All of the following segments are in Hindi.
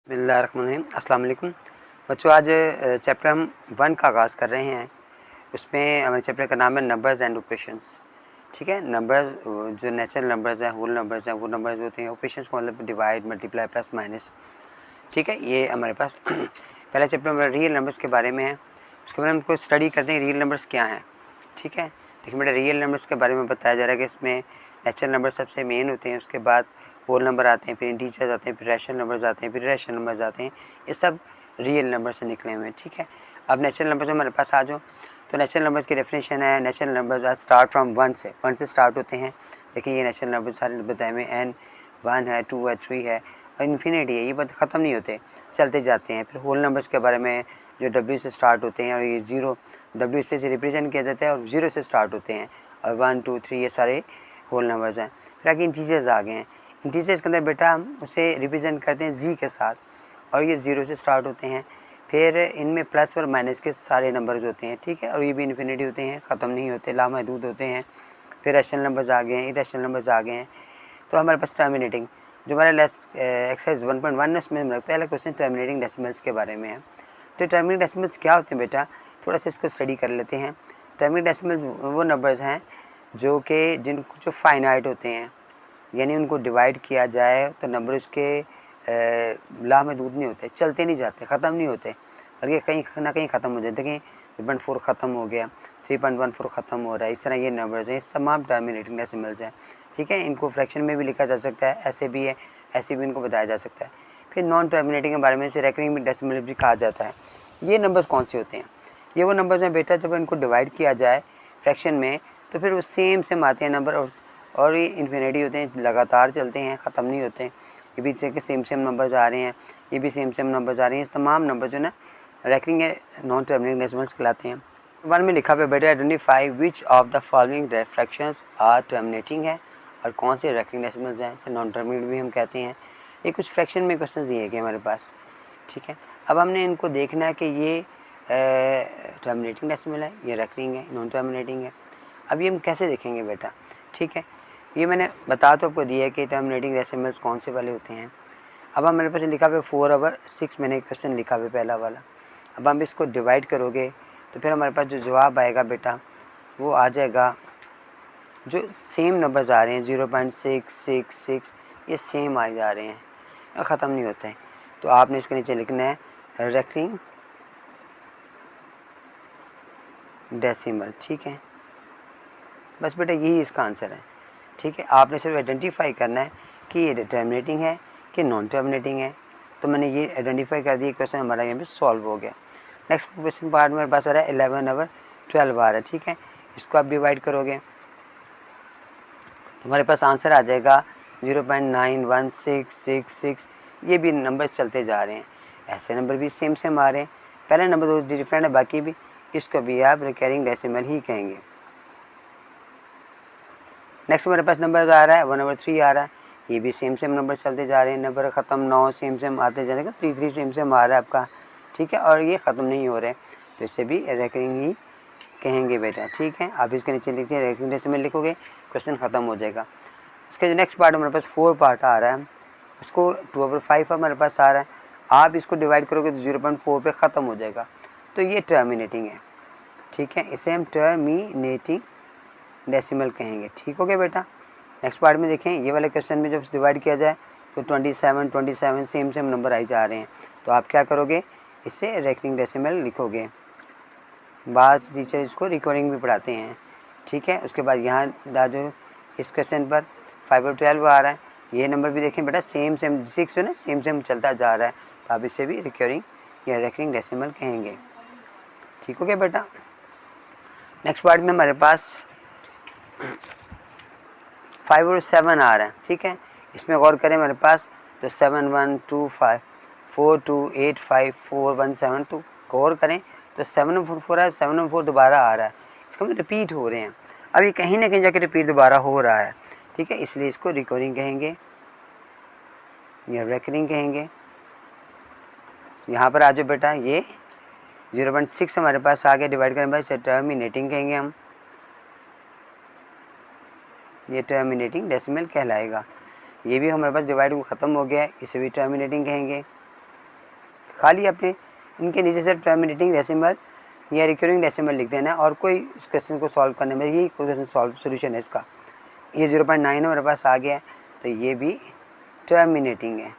बिस्मिल्लाहिर्रहमानिर्रहीम। अस्सलाम वालेकुम बच्चों, आज चैप्टर हम 1 का आगाज़ कर रहे हैं। उसमें हमारे चैप्टर का नाम है नंबर्स एंड ऑपरेशंस। ठीक है, नंबर्स जो नेचुरल नंबर्स हैं, होल नंबर्स हैं, वो नंबर्स होते हैं। ऑपरेशंस को मतलब डिवाइड, मल्टीप्लाई, प्लस, माइनस। ठीक है, ये हमारे पास पहला चैप्टर हमारा रियल नंबर्स के बारे में है। उसके बाद हम हमको स्टडी करते हैं रियल नंबर्स क्या हैं। ठीक है, देखिए बेटा, रियल नंबर्स के बारे में बताया जा रहा है कि इसमें नेचुरल नंबर सबसे मेन होते हैं, उसके बाद होल नंबर आते हैं, फिर इंटीजर्स आते हैं, फिर रैशनल नंबर्स आते हैं, फिर इरेशनल नंबर्स आते हैं। ये सब रियल नंबर से निकले हुए हैं। ठीक है, अब नेचुरल नंबर्स हमारे पास आ जाओ। तो नेचुरल नंबर्स की डेफिनेशन है, natural numbers are start from 1 से स्टार्ट होते हैं। देखिए, ये नेचुरल नंबर सारे बताए हुए n 1 है, 2 है, 3 है और इन्फिनिटी है। ये बात ख़त्म नहीं होते, चलते जाते हैं। फिर होल नंबर्स के बारे में जो W से स्टार्ट होते हैं और ये 0 W से रिप्रेजेंट किया जाता है और 0 से स्टार्ट होते हैं, और 1 2 3 ये सारे होल नंबर्स हैं। फिर आगे इंटीजर्स आ गए हैं। इंटीजर्स के अंदर बेटा हम उसे रिप्रेजेंट करते हैं जी के साथ, और ये 0 से स्टार्ट होते हैं। फिर इनमें प्लस और माइनस के सारे नंबर्स होते हैं। ठीक है, और ये भी इन्फिनिटी होते हैं, ख़त्म नहीं होते, लामहदूद होते हैं। फिर रैशनल नंबर्स आ गए हैं, इरेशनल नंबर्स आ गए हैं। तो हमारे पास टर्मिनेटिंग जो हमारा एक्सरसाइज 1.1 है, उसमें पहला क्वेश्चन टर्मिनेटिंग डेसिमल्स के बारे में है। तो टर्मिनेटिंग डेसिमल्स क्या होते हैं बेटा, थोड़ा सा इसको स्टडी कर लेते हैं। टर्मिनेटिंग डेसिमल्स वो नंबर्स हैं जो फाइनाइट होते हैं, यानी उनको डिवाइड किया जाए तो नंबर उसके लामहदूद नहीं होते, चलते नहीं जाते, ख़त्म नहीं होते, बल्कि कहीं ना कहीं ख़त्म हो जाते। देखिए 3.4 ख़त्म हो गया, 3.14 ख़त्म हो रहा है। इस तरह ये नंबर्स हैं, तमाम टर्मिनेटिंग डेसिमल्स हैं। ठीक है, इनको फ्रैक्शन में भी लिखा जा सकता है, ऐसे भी है, ऐसे भी इनको बताया जा सकता है। फिर नॉन टर्मिनेटिंग के बारे में से रेकरिंग डेसिमल भी कहा जाता है। ये नंबर्स कौन से होते हैं? ये वो नंबर्स हैं बेटा, जब इनको डिवाइड किया जाए फ्रैक्शन में तो फिर वो सेम आते हैं नंबर, और ये इन्फिनिटी होते हैं, लगातार चलते हैं, ख़त्म नहीं होते। ये भी जैसे कि सेम नंबर्स आ रहे हैं, ये भी सेम नंबर्स आ रहे हैं। तमाम नंबर जो है ना रेकरिंग है, नॉन टर्मिनेटिंग डेसिमल्स कहलाते हैं। वन में लिखा पे बेटा, identify which of the following fractions are terminating है और कौन से रेकरिंग डेसिमल्स हैं, इसे नॉन टर्मिनेटिंग भी हम कहते हैं। ये कुछ फ्रैक्शन में क्वेश्चन दिए गए हमारे पास। ठीक है, अब हमने इनको देखना है कि ये टर्मिनेटिंग डेसिमल है, ये रेकरिंग है, नॉन टर्मिनेटिंग है। अब ये हम कैसे देखेंगे बेटा? ठीक है, ये मैंने बता तो आपको दिया है कि टर्मिनेटिंग डेसिमल्स कौन से वाले होते हैं। अब हम मेरे पास लिखा हुआ 4 और 6, मैंने क्वेश्चन लिखा हुआ पहला वाला। अब हम इसको डिवाइड करोगे तो फिर हमारे पास जो जवाब आएगा बेटा वो आ जाएगा, जो सेम नंबर्स आ रहे हैं 0.666, ये सेम आ जा रहे हैं, ख़त्म नहीं होते हैं। तो आपने इसके नीचे लिखना है रेकरिंग डेसिमल। ठीक है, बस बेटा यही इसका आंसर है। ठीक है, आपने सिर्फ आइडेंटिफाई करना है कि ये टर्मिनेटिंग है कि नॉन टर्मिनेटिंग है। तो मैंने ये आइडेंटिफाई कर दिया, क्वेश्चन हमारा यहाँ पे सॉल्व हो गया। नेक्स्ट क्वेश्चन पार्ट मेरे पास आ रहा है 11 और 12 आ रहा है। ठीक है, इसको आप डिवाइड करोगे तो हमारे पास आंसर आ जाएगा 0.9166। ये भी नंबर चलते जा रहे हैं, ऐसे नंबर भी सेम आ रहे हैं। पहले नंबर तो डिफरेंट है, बाकी भी इसको भी आप रिकरिंग डेसिमल ही कहेंगे। नेक्स्ट मेरे पास नंबर आ रहा है 1/3 आ रहा है, ये भी सेम नंबर चलते जा रहे हैं, नंबर ख़त्म 9 सेम आते जाएगा, 3 सेम आ रहा है आपका। ठीक है, और ये ख़त्म नहीं हो रहे, तो इससे भी रेकरिंग ही कहेंगे बेटा। ठीक है, आप इसके नीचे लिखिए रेकरिंग डेसिमल लिखोगे, क्वेश्चन ख़त्म हो जाएगा। इसका जो नेक्स्ट पार्ट हमारे पास 4 पार्ट आ रहा है, उसको 2/5 हमारे पास आ रहा है। आप इसको डिवाइड करोगे तो 0.4 पे ख़त्म हो जाएगा, तो ये टर्मिनेटिंग है। ठीक है, इसे हम टर्मिनेटिंग डेसिमल कहेंगे। ठीक हो गया बेटा। नेक्स्ट पार्ट में देखें, ये वाले क्वेश्चन में जब डिवाइड किया जाए तो 27 सेम नंबर आई जा रहे हैं, तो आप क्या करोगे, इससे रेकरिंग डेसिमल लिखोगे। बास टीचर इसको रिकरिंग भी पढ़ाते हैं। ठीक है, उसके बाद यहाँ जो इस क्वेश्चन पर 5 और 12 आ रहा है, ये नंबर भी देखें बेटा सेम 6 है ना, सेम चलता जा रहा है, तो आप इसे भी रिकरिंग या रेकरिंग डेसिमल कहेंगे। ठीक हो गया बेटा। नेक्स्ट पार्ट में हमारे पास 5 और 7 आ रहा है। ठीक है, इसमें गौर करें हमारे पास तो 7 1 2 5 4 2 8 5 4 1 7, तो गौर करें तो 7 और 4 है, 7 और 4 दोबारा आ रहा है, इसका मतलब रिपीट हो रहे हैं। अब ये कहीं ना कहीं जाकर रिपीट दोबारा हो रहा है। ठीक है, इसलिए इसको रिकरिंग कहेंगे या रेकरिंग कहेंगे। यहाँ पर आ जाओ बेटा, ये 0.6 हमारे पास आ गया, डिवाइड करने पर टर्मिनेटिंग कहेंगे हम, ये टर्मिनेटिंग डेसिमल कहलाएगा। ये भी हमारे पास डिवाइड ख़त्म हो गया है, इसे भी टर्मिनेटिंग कहेंगे। खाली अपने इनके नीचे से टर्मिनेटिंग डेसिमल या रिकरिंग डेसिमल लिख देना है और कोई इस क्वेश्चन को सॉल्व करने में यही क्वेश्चन सॉल्व सोल्यूशन है इसका। ये 0.9 है मेरे पास आ गया है, तो ये भी टर्मिनेटिंग है,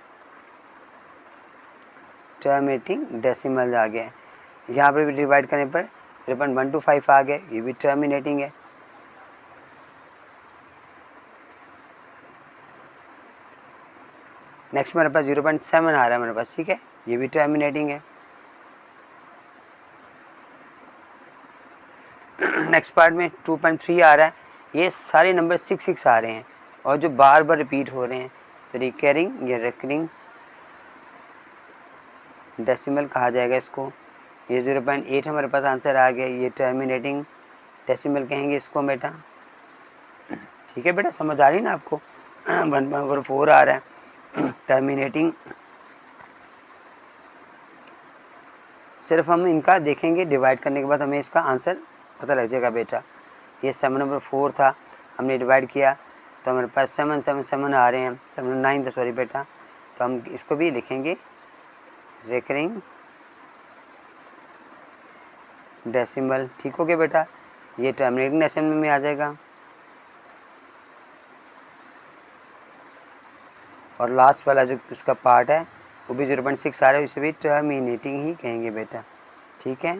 टर्मिनेटिंग डेसिमल आ गया है। यहाँ पर भी डिवाइड करने पर 0.125 आ गया, ये भी टर्मिनेटिंग है। नेक्स्ट मेरे पास 0.7 आ रहा है मेरे पास, ठीक है, ये भी टर्मिनेटिंग है। नेक्स्ट पार्ट में 2.3 आ रहा है, ये सारे नंबर 6 आ रहे हैं और जो बार बार रिपीट हो रहे हैं, तो रिकरिंग या रिकरिंग डेसिमल कहा जाएगा इसको। ये 0.8 हमारे पास आंसर आ गया, ये टर्मिनेटिंग डेसिमल कहेंगे इसको बेटा। ठीक है बेटा, समझ आ रही ना आपको। 1/4 आ रहा है टर्मिनेटिंग। सिर्फ हम इनका देखेंगे, डिवाइड करने के बाद हमें इसका आंसर पता लग जाएगा बेटा। ये 7/4 था, हमने डिवाइड किया तो हमारे पास 7 आ रहे हैं, 7/9 था सॉरी बेटा। तो हम इसको भी लिखेंगे रिकरिंग डेसिमल। ठीक हो गया बेटा, ये टर्मिनेटिंग डेसिमल में आ जाएगा। और लास्ट वाला जो इसका पार्ट है वो भी 0.6 आ रहा है, इसे भी टर्मिनेटिंग ही कहेंगे बेटा। ठीक है,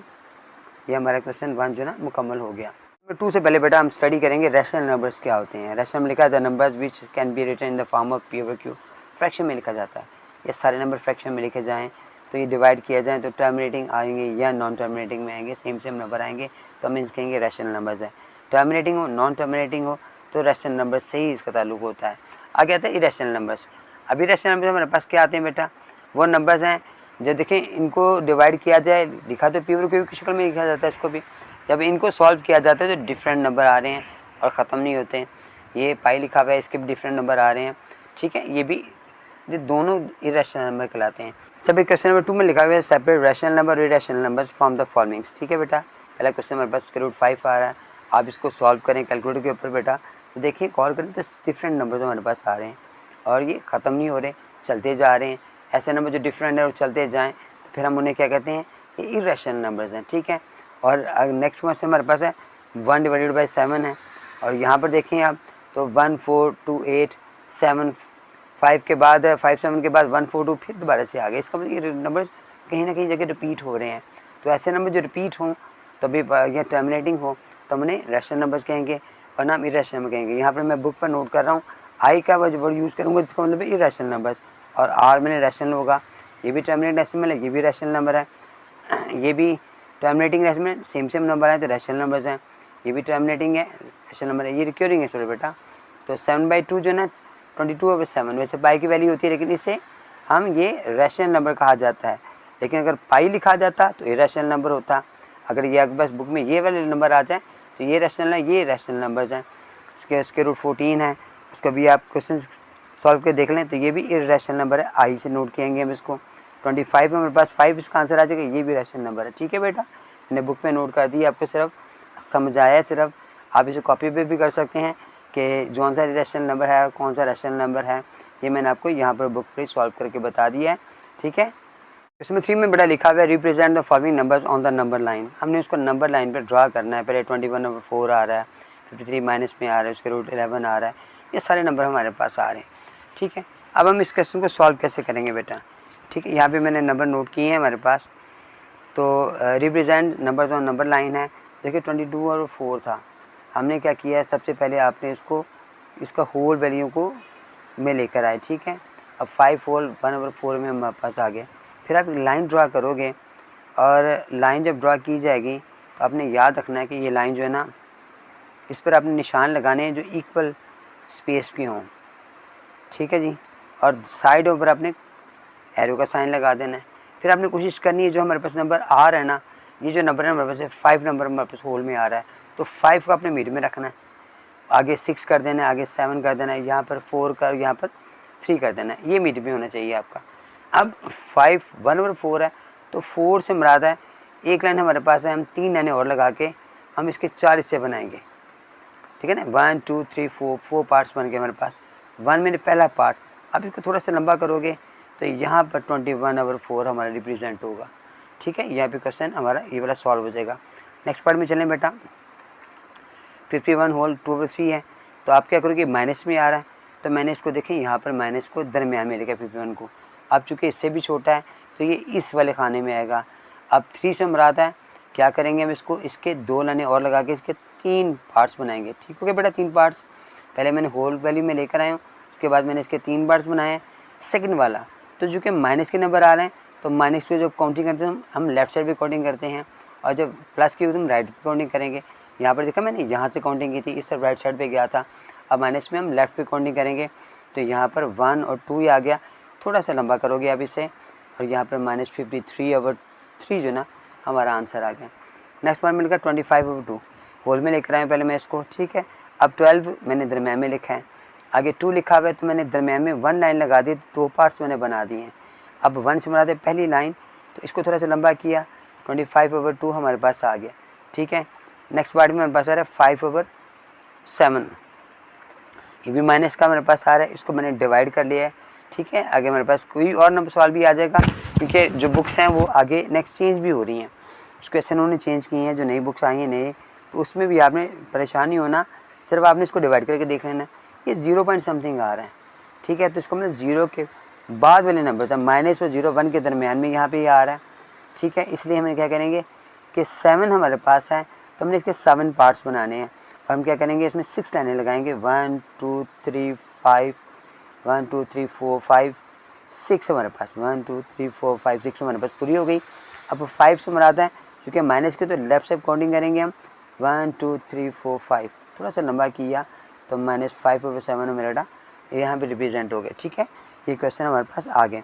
ये हमारा क्वेश्चन 1 जो ना मुकम्मल हो गया। नंबर 2 से पहले बेटा हम स्टडी करेंगे रैशनल नंबर्स क्या होते हैं। रैशनल में लिखा है the numbers which can be written in the form of P over Q. Fraction में लिखा जाता है, ये सारे नंबर फ्रैक्शन में लिखे जाएँ तो ये डिवाइड किया जाए तो टर्मिनेटिंग आएंगे या नॉन टर्मिनेटिंग में आएंगे, सेम नंबर आएंगे तो हम इनसे कहेंगे रैशनल नंबर्स है। टर्मिनेटिंग हो नॉन टर्मिनेटिंग हो तो रैशनल नंबर से ही इसका ताल्लुक होता है। आगे आता है इरेशनल नंबर्स। अभी रैशनल नंबर्स हमारे पास क्या आते हैं बेटा, वो नंबर्स हैं जो देखें इनको डिवाइड किया जाए, लिखा तो पी ओवर क्यू की शक्ल में लिखा जाता है इसको भी, जब इनको सॉल्व किया जाता है तो डिफरेंट नंबर आ रहे हैं और ख़त्म नहीं होते हैं। ये पाई लिखा हुआ है, इसके भी डिफरेंट नंबर आ रहे हैं। ठीक है, ये दोनों इरेशनल नंबर कहलाते हैं। जब क्वेश्चन नंबर 2 में लिखा हुआ है सेपरेट रैशनल नंबर और irrational numbers from the followings. ठीक है बेटा, पहला क्वेश्चन हमारे पास √5 आ रहा है, आप इसको सॉल्व करें कैलकुलेटर के ऊपर बेटा, तो देखिए गौर करें तो डिफरेंट नंबर हमारे पास आ रहे हैं और ये ख़त्म नहीं हो रहे, चलते जा रहे हैं। ऐसे नंबर जो डिफरेंट है वो चलते जाएँ तो फिर हम उन्हें क्या कहते हैं, ये इरेशनल नंबर्स हैं। ठीक है, और नेक्स्ट क्वेश्चन हमारे पास है 1/7 है और यहाँ पर देखें आप तो 1 4 2 8 7 5 के बाद 5 7 के बाद 1 4 2 फिर दोबारा से आ गए। इसका मतलब ये नंबर कहीं ना कहीं जगह रिपीट हो रहे हैं। तो ऐसे नंबर जो रिपीट हों तभी या टर्मिनेटिंग हो तो हम उन्हें रैशनल नंबर्स कहेंगे और नाम इरेशनल नंबर कहेंगे। यहाँ पर मैं बुक पर नोट कर रहा हूँ, आई का वर्ड यूज़ करूँगा जिसका मतलब है इरेशनल नंबर्स, और आर मैंने रैशनल होगा। ये भी टर्मिनेट डेसिमल है, ये भी रैशनल नंबर है, ये भी टर्मिनेटिंग डेसिमल सेम नंबर है तो रैशनल नंबर्स हैं। ये भी टर्मिनेटिंग है, रैशनल नंबर है, ये रिकरिंग है सॉरी बेटा। तो 7/2 जो है ना 22/7, वैसे पाई की वैल्यू होती है लेकिन इसे हम ये रैशनल नंबर कहा जाता है। लेकिन अगर पाई लिखा जाता तो ये रैशनल नंबर होता। अगर ये बस बुक में ये वाले नंबर आ जाए तो ये रैशनल है, ये रैशनल नंबर्स हैं। इसके √14 है, उसका भी आप क्वेश्चन सॉल्व कर देख लें तो ये भी इरेशनल नंबर है, आई से नोट किएंगे हम इसको। 25 में मेरे पास 5 इसका आंसर आ जाएगा, ये भी रैशनल नंबर है। ठीक है बेटा, मैंने बुक में नोट कर दी, आपको सिर्फ समझाया है, सिर्फ आप इसे कॉपी पे भी कर सकते हैं कि कौन सा रैशनल नंबर है कौन सा रैशनल नंबर है, ये मैंने आपको यहाँ पर बुक पर सॉल्व करके बता दिया है। ठीक है, इसमें 3 में बड़ा लिखा हुआ है represent the following numbers on the number line. हमने उसको नंबर लाइन पर ड्रा करना है। पहले 21/4 आ रहा है, 53 माइनस में आ रहा है, उसके √11 आ रहा है, ये सारे नंबर हमारे पास आ रहे हैं। ठीक है, अब हम इस क्वेश्चन को सॉल्व कैसे करेंगे बेटा। ठीक है, यहाँ पे मैंने नंबर नोट किए हैं हमारे पास। तो represent numbers on number line है, देखिए 22 और 4 था। हमने क्या किया है, सबसे पहले आपने इसका होल वैल्यू को में लेकर आए। ठीक है, अब 5 होल 1/4 में हमारे पास आ गए। फिर आप लाइन ड्रा करोगे और लाइन जब ड्रा की जाएगी तो आपने याद रखना है कि ये लाइन जो है ना, इस पर आपने निशान लगाने हैं जो इक्वल स्पेस की हों। ठीक है जी, और साइडों पर आपने एरो का साइन लगा देना है। फिर आपने कोशिश करनी है जो हमारे पास नंबर आ रहा है ना, ये जो नंबर है हमारे पास 5 नंबर हमारे पास होल में आ रहा है, तो 5 को आपने मिड में रखना है, आगे 6 कर देना है, आगे 7 कर देना है, यहाँ पर 4 कर, यहाँ पर 3 कर देना है, ये मिड में होना चाहिए आपका। अब 5 1/4 है तो 4 से मुराद है एक लाइन हमारे पास है, हम 3 लाइनें और लगा के हम इसके 4 हिस्से बनाएंगे। ठीक है ना, 1 2 3 4 पार्ट्स बन गए हमारे पास। 1 मैंने पहला पार्ट, अब इसको थोड़ा सा लंबा करोगे तो यहाँ पर 21/4 हमारा रिप्रेजेंट होगा। ठीक है, यहाँ पे क्वेश्चन हमारा ये वाला सॉल्व हो जाएगा। नेक्स्ट पार्ट में चलें बेटा। 51 होल 2/3 है, तो आप क्या करोगे, माइनस में आ रहा है तो मैंने इसको देखें यहाँ पर माइनस को दरमियान में लिखा 51 को। अब चूँकि इससे भी छोटा है तो ये इस वाले खाने में आएगा। अब 3 से मराद है, क्या करेंगे हम इसको, इसके 2 लाने और लगा के इसके 3 पार्ट्स बनाएंगे। ठीक हो गया बेटा, 3 पार्ट्स। पहले मैंने होल वैल्यू में लेकर आया हूँ, उसके बाद मैंने इसके 3 पार्ट्स बनाए। सेकंड वाला तो चूँकि माइनस के नंबर आ रहे हैं तो माइनस को जब काउंटिंग करते हैं हम लेफ्ट साइड पे काउंटिंग करते हैं, और जब प्लस की तो हम राइट पे काउंटिंग करेंगे। यहाँ पर देखा मैंने यहाँ से काउंटिंग की थी, इस तरफ राइट साइड पे गया था। अब माइनस में हम लेफ़्ट पे काउंटिंग करेंगे तो यहाँ पर 1 और 2 ही आ गया। थोड़ा सा लंबा करोगे आप इसे, और यहाँ पर -53/3 जो ना हमारा आंसर आ गया। नेक्स्ट वन मिलकर 25/2 होल में लेकर आए पहले मैं इसको। ठीक है, अब 12 मैंने दरम्यान में लिखा है, आगे 2 लिखा हुआ है तो मैंने दरम्यान में 1 लाइन लगा दी, 2 पार्ट्स मैंने बना दिए हैं। अब 1 से बनाते पहली लाइन, तो इसको थोड़ा सा लंबा किया, 25/2 हमारे पास आ गया। ठीक है, नेक्स्ट पार्ट में हमारे पास आ रहा है 5/7, ये भी माइनस का मेरे पास आ रहा है, इसको मैंने डिवाइड कर लिया है। ठीक है, आगे मेरे पास कोई और नंबर सवाल भी आ जाएगा, क्योंकि जो बुक्स हैं वो आगे नेक्स्ट चेंज भी हो रही हैं, उसको ऐसे उन्होंने चेंज की हैं, जो नई बुक्स आई हैं नई, तो उसमें भी आपने परेशान नहीं होना, सिर्फ आपने इसको डिवाइड करके देख लेना। ये 0 पॉइंट समथिंग आ रहा है। ठीक है, तो इसको मैंने 0 के बाद वाले नंबर था, माइनस और 0 1 के दरमियान में यहाँ पे ये आ रहा है। ठीक है, इसलिए हम क्या करेंगे कि 7 हमारे पास है तो हमने इसके 7 पार्ट्स बनाने हैं, और हम क्या करेंगे इसमें 6 लाइनें लगाएंगे, 1 2 3 5, 1 2 3 4 5 6 हमारे पास, 1 2 3 4 5 6 हमारे पास पूरी हो गई। अब 5 से मराता है क्योंकि माइनस की तो लेफ्ट साइड काउंटिंग करेंगे हम, 1 2 3 4 5, थोड़ा सा लंबा किया तो -5/7 मेरा यहाँ पे रिप्रेजेंट हो गया। ठीक है, ये क्वेश्चन हमारे पास आ गए।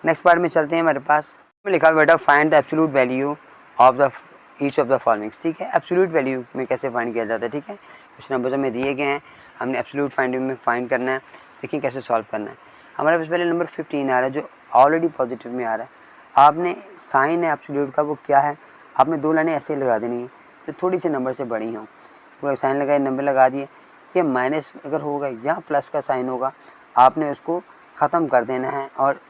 नेक्स्ट पार्ट में चलते हैं। हमारे पास में लिखा बेटा find the absolute value of the each of the followings. ठीक है, एब्सोल्यूट वैल्यू में कैसे फाइंड किया जाता है। ठीक है, कुछ नंबर्स हमें दिए गए हैं, हमने एब्सोल्यूट फाइंड में फाइंड करना है। देखिए कैसे सॉल्व करना है। हमारे पास पहले नंबर 15 आ रहा है जो ऑलरेडी पॉजिटिव में आ रहा है। आपने साइन है एब्सोल्यूट का, वो क्या है, आपने 2 लाइनें ऐसे ही लगा देनी है जो थोड़ी सी नंबर से बड़ी हों। पूरा साइन लगाए, नंबर लगा दिए। ये माइनस अगर होगा या प्लस का साइन होगा, आपने उसको ख़त्म कर देना है और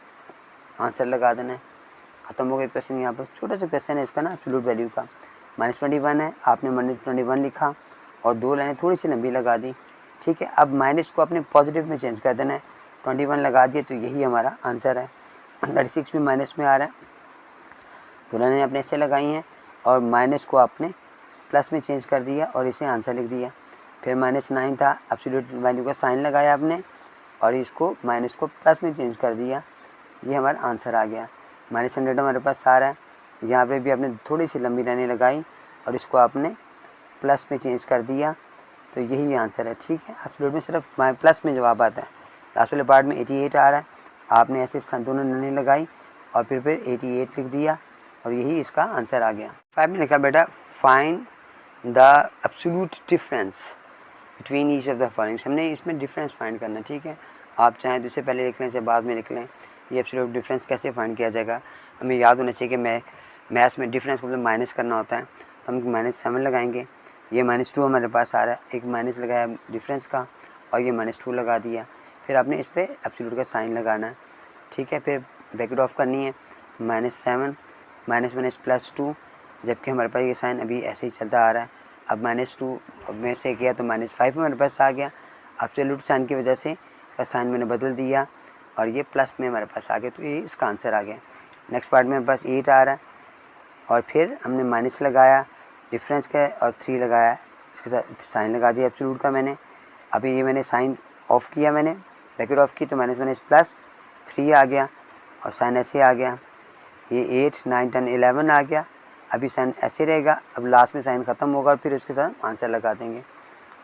आंसर लगा देना है। ख़त्म हो गया क्वेश्चन। यहाँ पर छोटा सा क्वेश्चन है इसका ना एब्सोल्यूट वैल्यू का। -21 है, आपने -21 लिखा और 2 लाइनें थोड़ी सी लंबी लगा दी। ठीक है, अब माइनस को अपने पॉजिटिव में चेंज कर देना है, 21 लगा दिए तो यही हमारा आंसर है। 36 भी माइनस में आ रहा है, 2 लाइनें आपने ऐसे लगाई हैं और माइनस को आपने प्लस में चेंज कर दिया और इसे आंसर लिख दिया। फिर -9 था, एब्सोल्यूट वैल्यू का साइन लगाया आपने और इसको माइनस को प्लस में चेंज कर दिया, ये हमारा आंसर आ गया। -100 हमारे पास आ रहा है, यहाँ पे भी आपने थोड़ी सी लंबी लाइनें लगाई और इसको आपने प्लस में चेंज कर दिया, तो यही आंसर है। ठीक है, एब्सोल्यूट में सिर्फ प्लस में जवाब आता है। लास्ट वाले पार्ट में 88 आ रहा है, आपने ऐसे दोनों लाइनें लगाई और फिर 88 लिख दिया और यही इसका आंसर आ गया। 5 में लिखा बेटा find the absolute difference between each of the followings. हमने इसमें डिफरेंस फाइंड करना है। ठीक है, आप चाहें तो इससे पहले लिख लें, इसे बाद में लिख लें। ये एब्सोल्यूट डिफरेंस कैसे फाइंड किया जाएगा, हमें याद होना चाहिए कि मैथ्स में डिफरेंस को मतलब माइनस करना होता है, तो हम -7 लगाएंगे। ये -2 हमारे पास आ रहा है, एक माइनस लगाया डिफरेंस का और ये -2 लगा दिया। फिर आपने इस पर एब्सोल्यूट का साइन लगाना है। ठीक है, फिर ब्रैकेट ऑफ करनी है, -7 -2, जबकि हमारे पास ये साइन अभी ऐसे ही चलता आ रहा है। अब -2 में से किया तो -5 हमारे पास आ गया। एब्सोल्यूट साइन की वजह से इसका साइन मैंने बदल दिया और ये प्लस में हमारे पास आ गया, तो ये इसका आंसर आ गया। नेक्स्ट पार्ट में हमारे पास 8 आ रहा है और फिर हमने माइनस लगाया डिफरेंस का और 3 लगाया, इसके साथ साइन लगा दिया एब्सोल्यूट का मैंने। अभी ये मैंने साइन ऑफ किया, मैंने ब्रैकेट ऑफ की तो -+3 आ गया और साइन ऐसे आ गया। ये 8 9 10 11 आ गया, अभी साइन ऐसे रहेगा। अब लास्ट में साइन ख़त्म होगा और फिर उसके साथ आंसर लगा देंगे।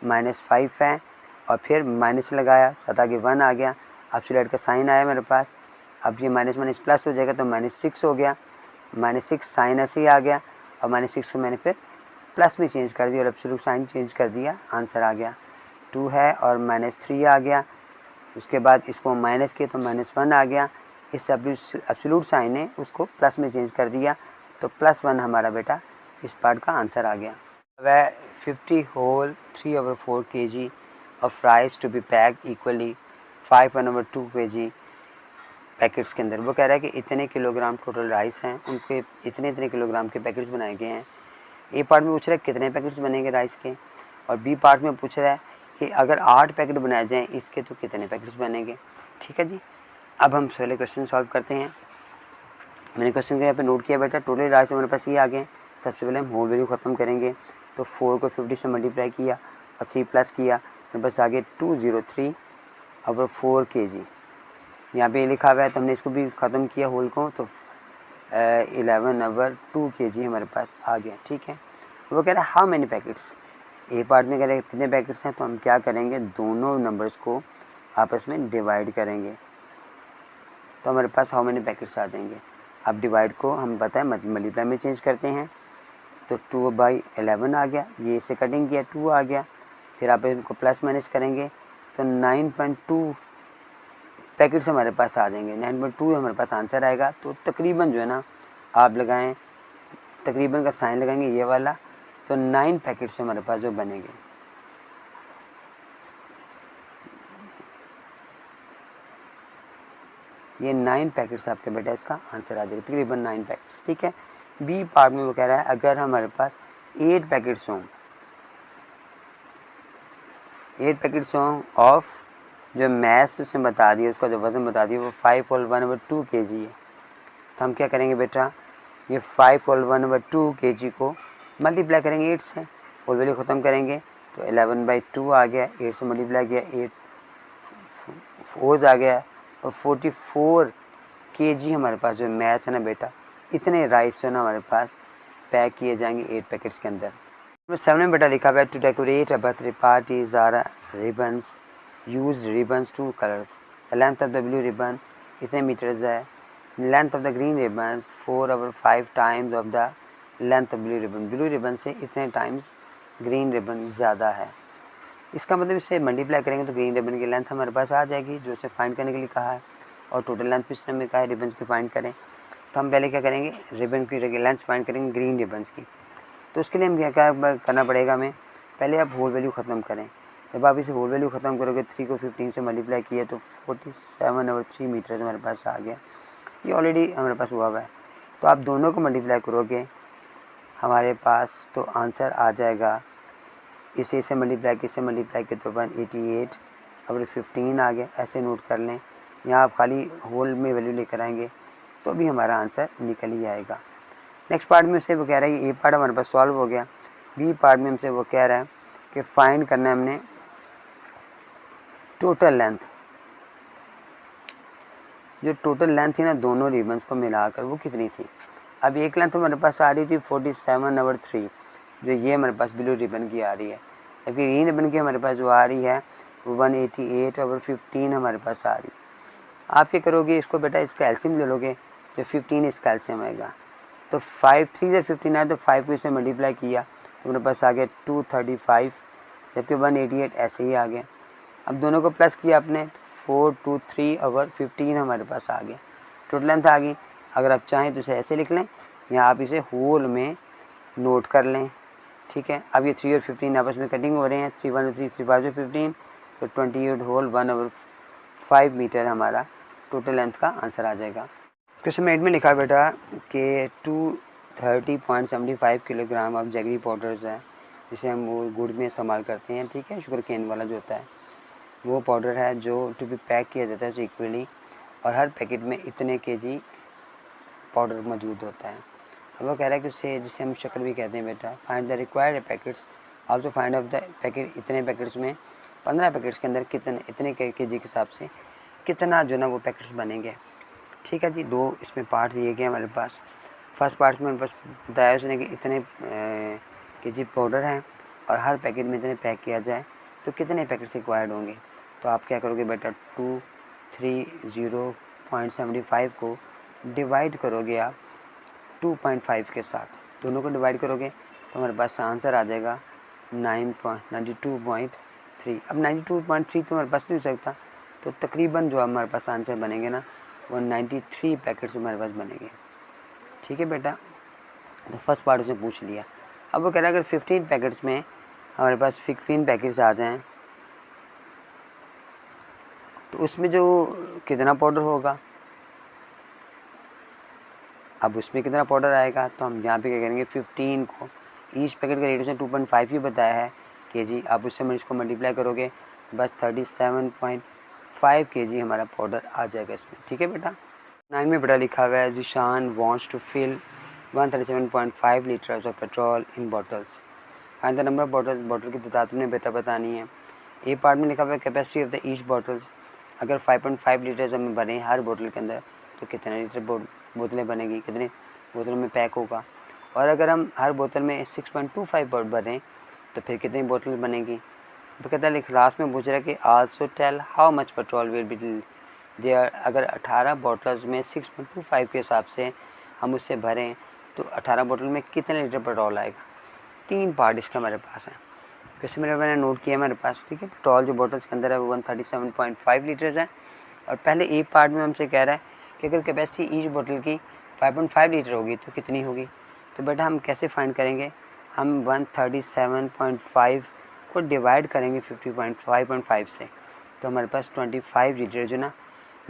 -5 है और फिर माइनस लगाया, साथ आगे 1 आ गया, एब्सोल्यूट का साइन आया मेरे पास। अब ये माइनस प्लस हो जाएगा तो -6 हो गया, -6 साइन ऐसे ही आ गया और -6 को मैंने फिर प्लस में चेंज कर दिया और एब्सोल्यूट साइन चेंज कर दिया, आंसर आ गया। 2 है और -3 आ गया, उसके बाद इसको माइनस किया तो -1 आ गया। इस एब्सोल्यूट साइन ने उसको प्लस में चेंज कर दिया तो +1 हमारा बेटा इस पार्ट का आंसर आ गया। वह 50 whole 3/4 kg of rice to be packed equally 5/2 kg packets के अंदर। वो कह रहा है कि इतने किलोग्राम टोटल राइस हैं, उनके इतने इतने किलोग्राम के पैकेट्स बनाए गए हैं। ए पार्ट में पूछ रहा है कितने पैकेट्स बनेंगे राइस के, और बी पार्ट में पूछ रहा है कि अगर 8 पैकेट बनाए जाएँ इसके तो कितने पैकेट्स बनेंगे। ठीक है जी, अब हम पहले क्वेश्चन सॉल्व करते हैं। मैंने क्वेश्चन को यहाँ पे नोट किया बेटा। टोटल राइस हमारे पास ये आ गए। सबसे पहले हम होल वैल्यू ख़त्म करेंगे, तो 4 को 50 से मल्टीप्लाई किया और 3 प्लस किया, मेरे पास आगे 203 और 4 kg। यहाँ पे लिखा हुआ है तो हमने इसको भी ख़त्म किया होल को, तो 11 ओवर 2 kg हमारे पास आ गया। ठीक है, वो कह रहा है how many packets. A part में कह रहे हैं कितने पैकेट्स हैं, तो हम क्या करेंगे, दोनों नंबर्स को आपस में डिवाइड करेंगे तो हमारे पास हाउ मैनी पैकेट्स आ जाएंगे। अब डिवाइड को हम पता है मल्टीप्लाई में चेंज करते हैं, तो 2/11 आ गया, ये इसे कटिंग किया 2 आ गया, फिर आप इनको प्लस माइनस करेंगे तो 9.2 पैकेट्स हमारे पास आ जाएंगे। 9.2 हमारे पास आंसर आएगा। तो तकरीबन जो है ना, आप लगाएं तकरीबन का साइन लगाएंगे ये वाला, तो 9 पैकेट्स हमारे पास जो बनेंगे। ये 9 पैकेट्स आपके बेटा इसका आंसर आ जाएगा, तकरीबन 9 पैकेट्स। ठीक है, बी पार्ट में वो कह रहा है अगर हमारे पास 8 पैकेट्स हों, 8 पैकेट्स हों ऑफ जो मैस उसने बता दिया, उसका जो वज़न बता दिया वो 5 और 1/2 kg है। तो हम क्या करेंगे बेटा, ये 5 और 1/2 kg को मल्टीप्लाई करेंगे 8 से, और वैल्यू ख़त्म करेंगे तो 11/2 आ गया, 8 से मल्टीप्लाई किया 8 4 आ गया, और 44 kg हमारे पास जो मैस है ना बेटा, इतने राइस जो ना हमारे पास पैक किए जाएंगे 8 पैकेट्स के अंदर। नंबर 7 में बेटा लिखा हुआ है to decorate a birthday party Zara ribbons use ribbons 2 colours. The length of the blue ribbon इतने मीटर्स है, length of the green ribbons 4 over 5 times of the length of blue ribbon. Blue ribbon से इतने टाइम्स ग्रीन रिबन ज़्यादा है। इसका मतलब इसे मल्टीप्लाई करेंगे तो ग्रीन रिबन की लेंथ हमारे पास आ जाएगी, जो इसे फाइंड करने के लिए कहा है, और टोटल लेंथ भी इसने हमें कहा है रिबन्स की फाइंड करें। तो हम पहले क्या करेंगे, रिबन की लेंथ फाइंड करेंगे ग्रीन रिबन्स की। तो उसके लिए हम क्या करना पड़ेगा, हमें पहले आप होल वैल्यू ख़त्म करें। जब आप इसे होल वैल्यू ख़त्म करोगे, 3 को 15 से मल्टीप्लाई किया तो 47/3 मीटर हमारे पास आ गया। ये ऑलरेडी हमारे पास हुआ है। तो आप दोनों को मल्टीप्लाई करोगे हमारे पास तो आंसर आ जाएगा, इसे मल्टीप्लाई किए तो 188 और 15 आ गया। ऐसे नोट कर लें, यहाँ आप खाली होल में वैल्यू लेकर आएंगे तो भी हमारा आंसर निकल ही आएगा। नेक्स्ट पार्ट में से वो कह रहा है कि ए पार्ट हमारे पास सॉल्व हो गया। बी पार्ट में हमसे वो कह रहा है कि फाइंड करना है हमने टोटल लेंथ, जो टोटल लेंथ थी ना दोनों रिबन्स को मिलाकर वो कितनी थी। अब एक लेंथ हमारे पास आ रही थी 47/3, जो ये हमारे पास ब्लू रिबन की आ रही है, जबकि ग्रीन रिबन की हमारे पास जो आ रही है वो 188/15 हमारे पास आ रही है। आप क्या करोगे, इसको बेटा इसका एलसीएम ले लोगे, जो 15 इसका एलसीएम आएगा, तो 5 3 से 15 आया तो 5 को इससे मल्टीप्लाई किया तो मेरे पास आ गया 235, जबकि 188 ऐसे ही आ गया। अब दोनों को प्लस किया आपने, 4 2 3 और 15 हमारे पास आ गया, टोटल लेंथ आ गई। अगर आप चाहें तो इसे ऐसे लिख लें या आप इसे होल में नोट कर लें। ठीक है, अब ये 3 और 15 आपस में कटिंग हो रहे हैं, 3 1 3 3 5 15, तो 28 होल 1/5 मीटर हमारा टोटल लेंथ का आंसर आ जाएगा। क्वेश्चन 8 में लिखा बेटा कि 230.75 किलोग्राम ऑफ जैगरी पाउडर्स है, जिसे हम वो गुड़ में इस्तेमाल करते हैं। ठीक है, शुगर केन वाला जो होता है वो पाउडर है जो टू बी पैक किया जाता है इक्वली, और हर पैकेट में इतने kg पाउडर मौजूद होता है। अब वो कह रहा है कि उसे जिसे हम शक्कर भी कहते हैं बेटा, find the required packets, also find of the packet, इतने पैकेट्स में 15 पैकेट्स के अंदर इतने kg के हिसाब से कितना जो ना वो पैकेट्स बनेंगे। ठीक है जी, दो इसमें पार्ट दिए गए हमारे पास। फर्स्ट पार्ट में हमारे पास बताया उसने कि इतने kg पाउडर हैं और हर पैकेट में इतने पैक किया जाए तो कितने पैकेट्स रिक्वायर्ड होंगे। तो आप क्या करोगे बेटा, 230.75 को डिवाइड करोगे आप 2.5 के साथ, दोनों को डिवाइड करोगे तो हमारे पास आंसर आ जाएगा 92.3। अब 92.3 तो हमारे पास नहीं हो सकता, तो तकरीबन जो हमारे पास आंसर बनेंगे ना वो 93 पैकेट्स हमारे पास बनेंगे। ठीक है बेटा, तो फर्स्ट पार्ट उसने पूछ लिया। अब वो कह रहा है अगर 15 पैकेट्स में हमारे पास 15 पैकेट्स आ जाएं तो उसमें जो कितना पाउडर होगा, अब उसमें कितना पाउडर आएगा, तो हम यहाँ पे क्या करेंगे 15 को, ईच पैकेट का रेट उसने 2.5 ही बताया है केजी, आप उससे मैं इसको मल्टीप्लाई करोगे बस 37.5 केजी हमारा पाउडर आ जाएगा इसमें। ठीक है बेटा। 9 में बेटा लिखा हुआ है Zeeshan wants to fill 137.5 litres of petrol in bottles, find the number of bottles, bottle की तादाद तुमने बेटा बतानी है। ए पार्ट में लिखा हुआ है capacity of the each bottles, अगर 5.5 लीटर्स हमें बने हर बोतल के अंदर तो कितने लीटर बोतलें बनेगी, कितने बोतलों में पैक होगा, और अगर हम हर बोतल में 6.25 बने तो फिर कितनी बोतल बनेगी। तो कहता है लास्ट में पूछ रहा है कि also tell how much petrol will be there, अगर 18 बॉटल्स में 6.25 के हिसाब से हम उससे भरें तो 18 बोतल में कितने लीटर पेट्रोल आएगा। 3 पार्ट इसका हमारे पास है, वैसे मैंने नोट किया हमारे पास। ठीक है, पेट्रोल जो बॉटल्स के अंदर है वो 137.5 लीटर्स है, और पहले ए पार्ट में हमसे कह रहा है कि अगर कैपेसिटी ईच बोतल की 5.5 लीटर होगी तो कितनी होगी। तो बेटा हम कैसे फाइंड करेंगे, हम 137.5 को डिवाइड करेंगे 50.5 से, तो हमारे पास 25 लीटर जो ना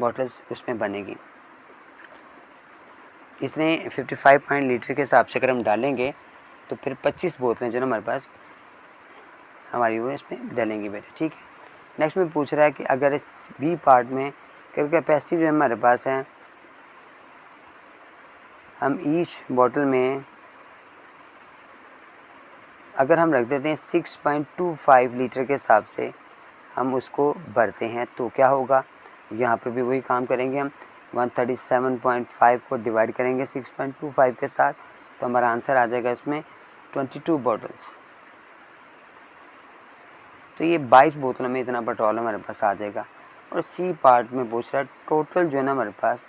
बॉटल्स उसमें बनेगी। इतने 55 लीटर के हिसाब से अगर हम डालेंगे तो फिर 25 बोतलें जो ना हमारे पास हमारी वो इसमें डलेंगी बेटा। ठीक है, नेक्स्ट में पूछ रहा है कि अगर इस बी पार्ट में कैपेसिटी जो हमारे पास है, हम ईच बॉटल में अगर हम रख देते हैं 6.25 लीटर के हिसाब से हम उसको भरते हैं तो क्या होगा, यहाँ पर भी वही काम करेंगे, हम 137.5 को डिवाइड करेंगे 6.25 के साथ, तो हमारा आंसर आ जाएगा इसमें 22 बॉटल्स। तो ये 22 बोतलों में इतना पेट्रोल हमारे पास आ जाएगा। और सी पार्ट में पूछ रहा है टोटल जो है ना हमारे पास,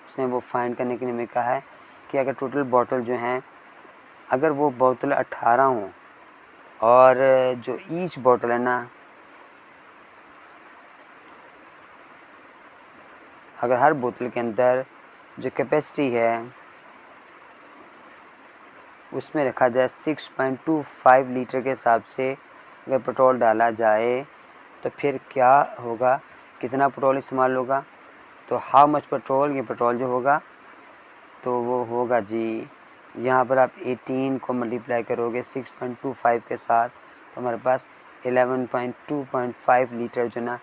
उसने वो फाइंड करने के लिए हमें कहा है कि अगर टोटल बॉटल जो हैं अगर वो बोतल 18 हों और जो ईच बॉटल है ना, अगर हर बोतल के अंदर जो कैपेसिटी है उसमें रखा जाए 6.25 लीटर के हिसाब से अगर पेट्रोल डाला जाए तो फिर क्या होगा, कितना पेट्रोल इस्तेमाल होगा। तो हाउ मच पेट्रोल, ये पेट्रोल जो होगा तो वो होगा जी, यहाँ पर आप 18 को मल्टीप्लाई करोगे 6.25 के साथ तो हमारे पास 11.25 लीटर जो ना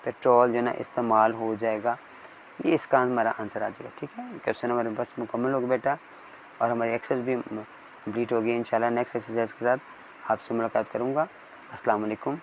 पेट्रोल जो ना इस्तेमाल हो जाएगा। ये इसका हमारा आंसर आ जाएगा। ठीक है, क्वेश्चन हमारे पास मुकम्मल हो गया बेटा, और हमारी एक्सरसाइज भी कंप्लीट हो गई। इंशाल्लाह नेक्स्ट एक्सरसाइज के साथ आपसे मुलाकात करूँगा। अस्सलाम वालेकुम।